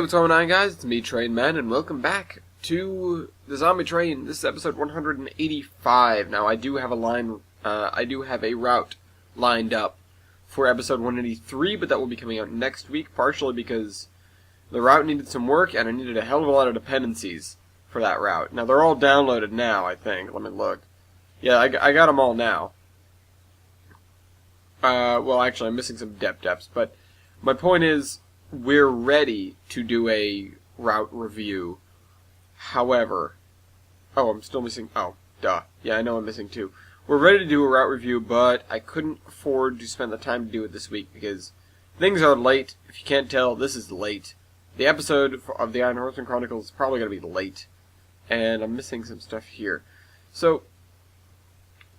Hey, what's going on, guys? It's me, Train Man, and welcome back to the Zombie Train. This is episode 185. Now, I do have a route lined up for episode 183, but that will be coming out next week, partially because the route needed some work, and I needed a hell of a lot of dependencies for that route. Now, they're all downloaded now, I think. Let me look. Yeah, I got them all now. Well, actually, I'm missing some depths, but my point is, we're ready to do a route review. However, I'm still missing, yeah, I know I'm missing two. We're ready to do a route review, but I couldn't afford to spend the time to do it this week because things are late. If you can't tell, this is late. The episode of the Iron Horseman Chronicles is probably going to be late, and I'm missing some stuff here. So,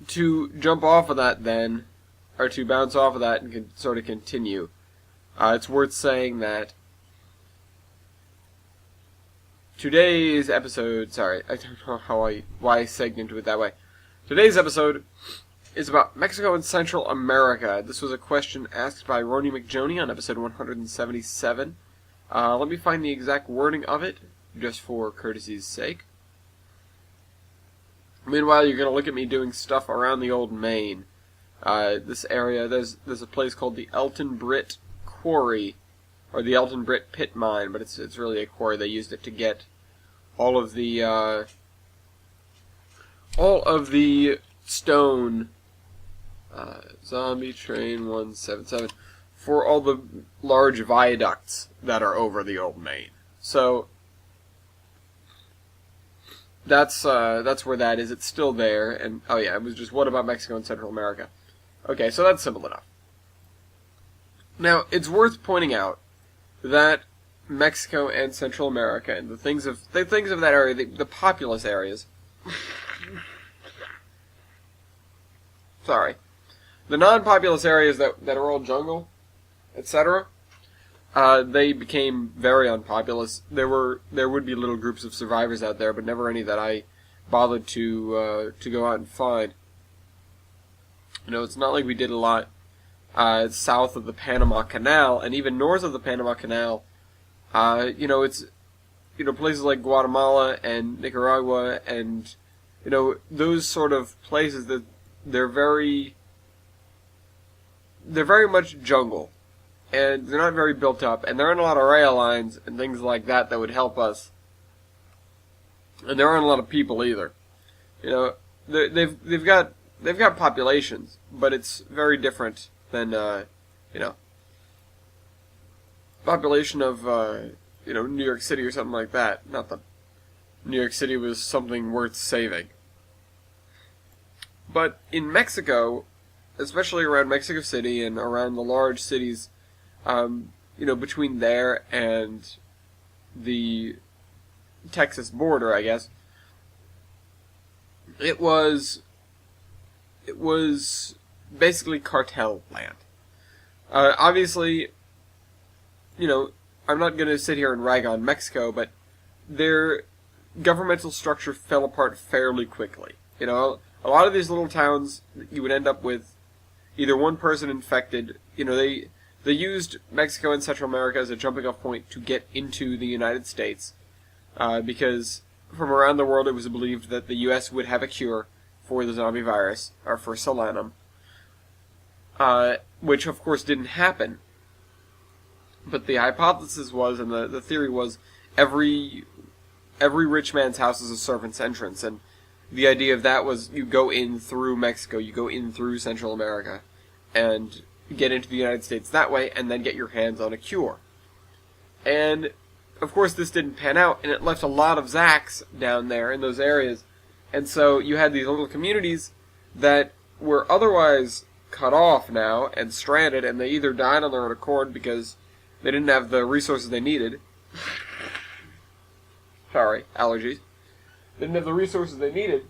to jump off of that then, or to bounce off of that and sort of continue, it's worth saying that today's episode, I don't know why I segged into it that way. Today's episode is about Mexico and Central America. This was a question asked by Roni McJoney on episode 177. Let me find the exact wording of it, just for courtesy's sake. Meanwhile, you're going to look at me doing stuff around the old Maine. This area, there's a place called the Elton Britt Quarry, or the Elton Britt Pit Mine, but it's really a quarry. They used it to get all of the stone, Zombie Train 177, for all the large viaducts that are over the old Maine. So that's where that is. It's still there, and it was just, what about Mexico and Central America? Okay, so that's simple enough. Now, it's worth pointing out that Mexico and Central America and the things of that area, the populous areas, the non-populous areas that are all jungle, etc., they became very unpopulous. There would be little groups of survivors out there, but never any that I bothered to go out and find. You know, it's not like we did a lot south of the Panama Canal, and even north of the Panama Canal. It's places like Guatemala and Nicaragua, and those sort of places that they're very much jungle, and they're not very built up, and there aren't a lot of rail lines and things like that would help us, and there aren't a lot of people either. They've got populations, but it's very different than population of New York City or something like that. Not that New York City was something worth saving, but in Mexico, especially around Mexico City and around the large cities, between there and the Texas border, I guess, it was basically cartel land. Obviously, I'm not going to sit here and rag on Mexico, but their governmental structure fell apart fairly quickly. A lot of these little towns, you would end up with either one person infected. They used Mexico and Central America as a jumping off point to get into the United States, because from around the world it was believed that the U.S. would have a cure for the zombie virus, or for Solanum, which of course didn't happen. But the hypothesis was, and the theory was, every rich man's house is a servant's entrance, and the idea of that was you go in through Mexico, you go in through Central America, and get into the United States that way, and then get your hands on a cure. And, of course, this didn't pan out, and it left a lot of Zacks down there in those areas. And so you had these little communities that were otherwise cut off now and stranded, and they either died on their own accord because they didn't have the resources they needed. Sorry, allergies. They didn't have the resources they needed,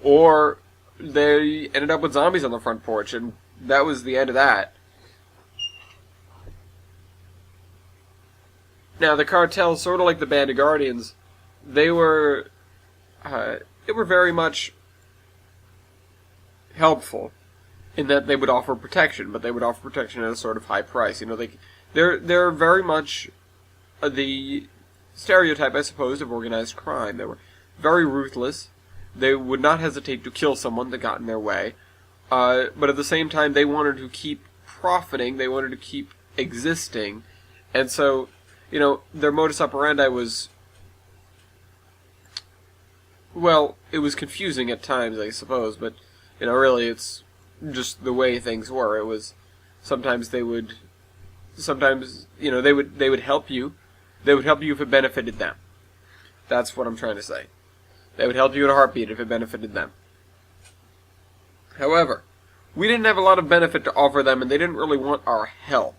or they ended up with zombies on the front porch, and that was the end of that. Now, the cartels, sort of like the Band of Guardians, they were very much helpful in that they would offer protection, but they would offer protection at a sort of high price. They're very much the stereotype, I suppose, of organized crime. They were very ruthless. They would not hesitate to kill someone that got in their way. But at the same time, they wanted to keep profiting. They wanted to keep existing. And so, their modus operandi was, well, it was confusing at times, I suppose. But, really, it's just the way things were. It was, sometimes, they would help you. They would help you if it benefited them. That's what I'm trying to say. They would help you in a heartbeat if it benefited them. However, we didn't have a lot of benefit to offer them, and they didn't really want our help.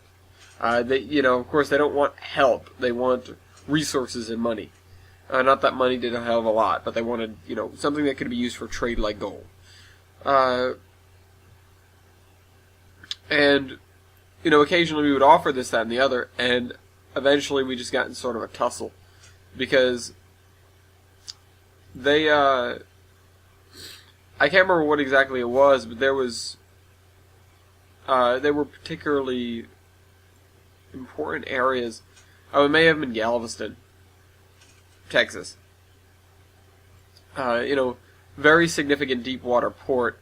Of course, they don't want help. They want resources and money. Not that money did a hell of a lot, but they wanted, something that could be used for trade like gold. And, occasionally we would offer this, that, and the other, and eventually we just got in sort of a tussle. Because they, I can't remember what exactly it was, but there were particularly important areas. Oh, it may have been Galveston, Texas. Very significant deep water port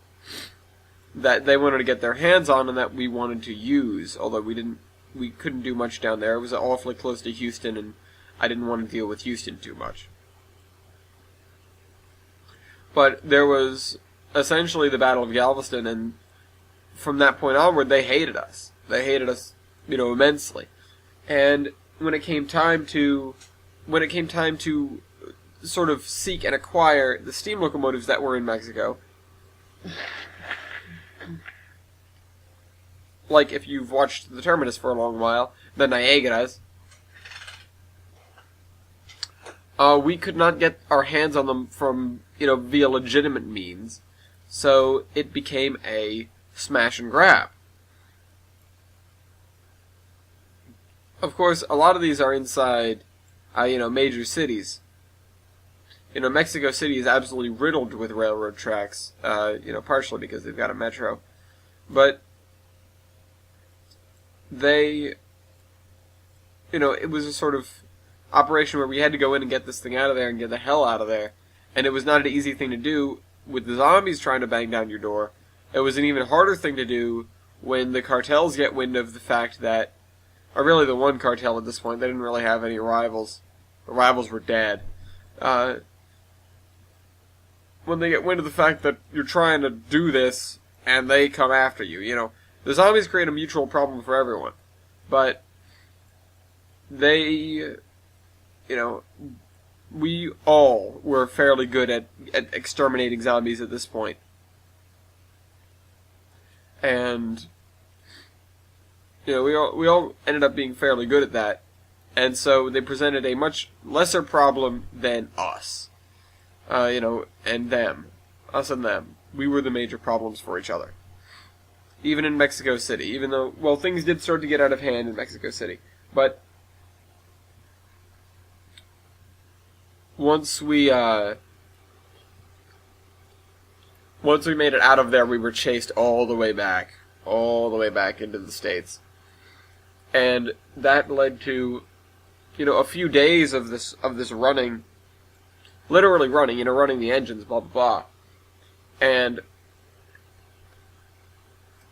that they wanted to get their hands on and that we wanted to use, although we couldn't do much down there. It was awfully close to Houston, and I didn't want to deal with Houston too much. But there was essentially the Battle of Galveston, and from that point onward, they hated us. They hated us, immensely. And when it came time to sort of seek and acquire the steam locomotives that were in Mexico, like if you've watched the Terminus for a long while, the Niagaras, we could not get our hands on them from, via legitimate means. So it became a smash and grab. Of course, a lot of these are inside, major cities. Mexico City is absolutely riddled with railroad tracks, partially because they've got a metro. But they, it was a sort of operation where we had to go in and get this thing out of there and get the hell out of there. And it was not an easy thing to do with the zombies trying to bang down your door. It was an even harder thing to do when the cartels get wind of the fact that, or really the one cartel at this point, they didn't really have any rivals. The rivals were dead. When they get wind of the fact that you're trying to do this and they come after you, the zombies create a mutual problem for everyone. But they, we all were fairly good at exterminating zombies at this point. And, we all ended up being fairly good at that. And so they presented a much lesser problem than us. And them. Us and them. We were the major problems for each other. Even in Mexico City. Even though, well, things did start to get out of hand in Mexico City. But once we made it out of there, we were chased all the way back into the States. And that led to, a few days of this running, literally running, running the engines, blah, blah, blah. And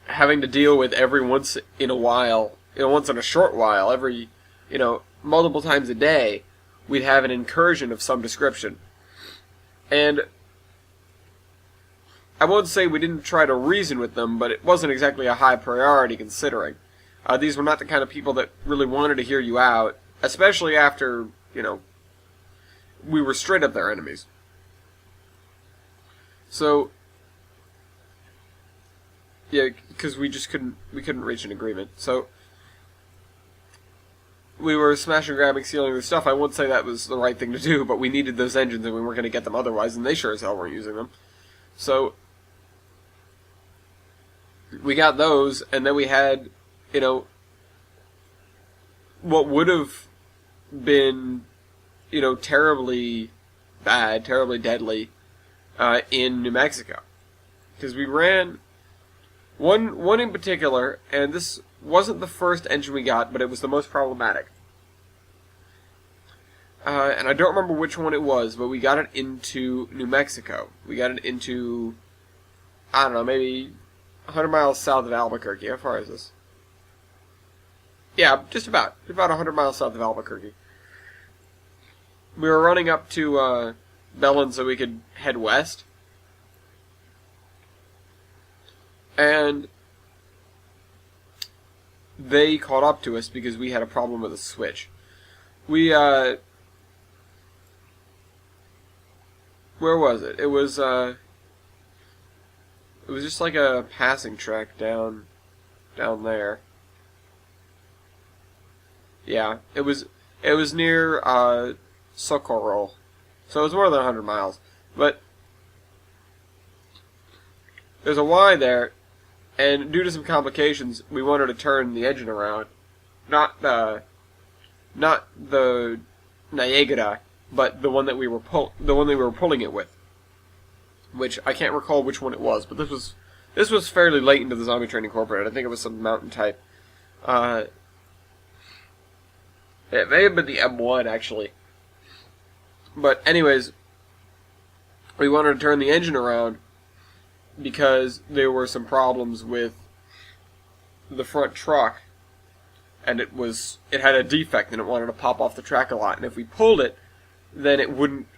having to deal with every once in a while, once in a short while, every, multiple times a day, we'd have an incursion of some description. And I won't say we didn't try to reason with them, but it wasn't exactly a high priority considering. These were not the kind of people that really wanted to hear you out, especially after, we were straight up their enemies. So, yeah, because we couldn't reach an agreement. So, we were smashing, grabbing, stealing their stuff. I won't say that was the right thing to do, but we needed those engines and we weren't going to get them otherwise, and they sure as hell weren't using them. So, we got those, and then we had, what would have been, terribly bad, terribly deadly, in New Mexico. Because we ran one in particular, and this wasn't the first engine we got, but it was the most problematic. and I don't remember which one it was, but we got it into New Mexico. We got it into, I don't know, maybe 100 miles south of Albuquerque. How far is this? Yeah, just about 100 miles south of Albuquerque. We were running up to Belen so we could head west. And they caught up to us because we had a problem with a switch. Where was it? It was just like a passing track down there. Yeah, it was near Socorro. So it was more than 100 miles. But there's a Y there, and due to some complications, we wanted to turn the engine around. Not the Niagara, but the one that we were pulling it with. Which I can't recall which one it was, but this was fairly late into the Zombie Train Incorporated. I think it was some mountain type. It may have been the M1 actually. But anyways, we wanted to turn the engine around because there were some problems with the front truck, and it had a defect and it wanted to pop off the track a lot. And if we pulled it, then it wouldn't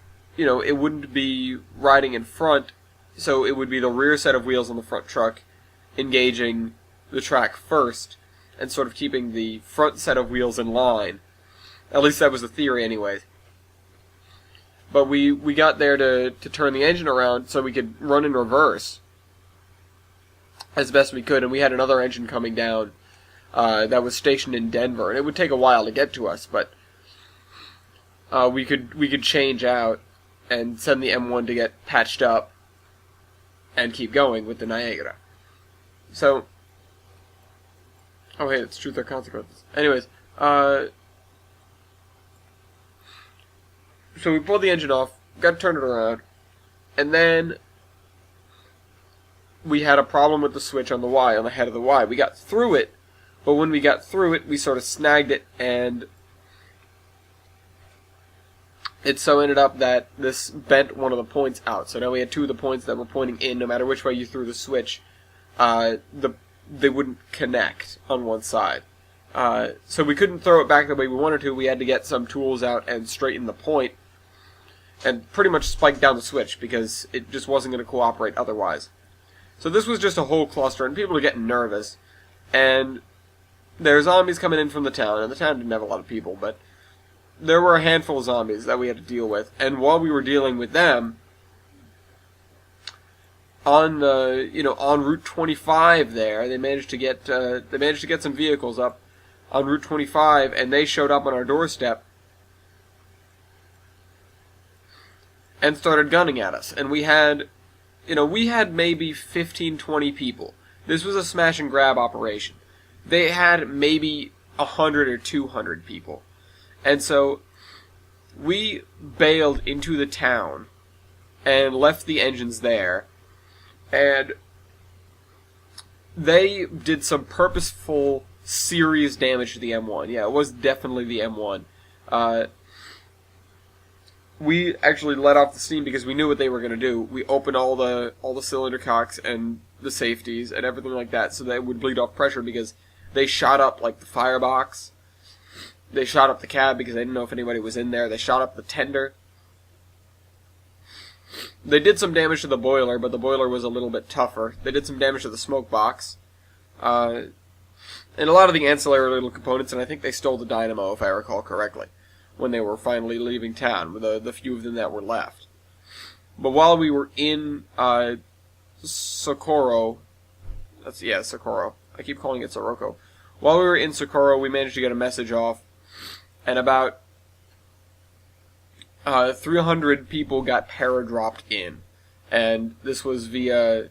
be riding in front, so it would be the rear set of wheels on the front truck engaging the track first and sort of keeping the front set of wheels in line. At least that was the theory anyways. But we got there to turn the engine around so we could run in reverse as best we could, and we had another engine coming down that was stationed in Denver, and it would take a while to get to us, but we could change out and send the M1 to get patched up and keep going with the Niagara. So, oh hey, it's Truth or Consequences. Anyways, so we pulled the engine off, got to turn it around, and then we had a problem with the switch on the Y, on the head of the Y. We got through it, but when we got through it, we sort of snagged it, and it so ended up that this bent one of the points out. So now we had two of the points that were pointing in. No matter which way you threw the switch, they wouldn't connect on one side. So we couldn't throw it back the way we wanted to. We had to get some tools out and straighten the point and pretty much spike down the switch because it just wasn't going to cooperate otherwise. So this was just a whole cluster, and people were getting nervous. And there were zombies coming in from the town, and the town didn't have a lot of people, but there were a handful of zombies that we had to deal with. And while we were dealing with them, on Route 25 there, they managed to get some vehicles up on Route 25, and they showed up on our doorstep and started gunning at us. And we had maybe 15, 20 people. This was a smash and grab operation. They had maybe 100 or 200 people. And so we bailed into the town and left the engines there. And they did some purposeful, serious damage to the M1. Yeah, it was definitely the M1. We actually let off the steam because we knew what they were going to do. We opened all the cylinder cocks and the safeties and everything like that so that it would bleed off pressure because they shot up like the firebox. They shot up the cab because they didn't know if anybody was in there. They shot up the tender. They did some damage to the boiler, but the boiler was a little bit tougher. They did some damage to the smoke box. And a lot of the ancillary little components, and I think they stole the dynamo, if I recall correctly, when they were finally leaving town, with the few of them that were left. But while we were in Socorro, Socorro. I keep calling it Sirocco. While we were in Socorro, we managed to get a message off, and about 300 people got paradropped in. And this was via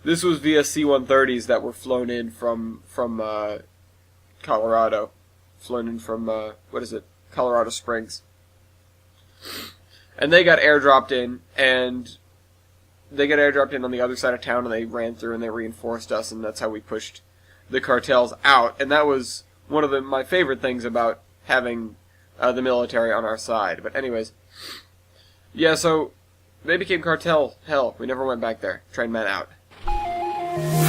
C-130s that were flown in from Colorado. Flown in from, Colorado Springs. And they got airdropped in, and they got airdropped in on the other side of town, and they ran through and they reinforced us, and that's how we pushed the cartels out. And that was one of my favorite things about having the military on our side. But anyways, yeah, so they became Cartel Hell. We never went back there. Train man out.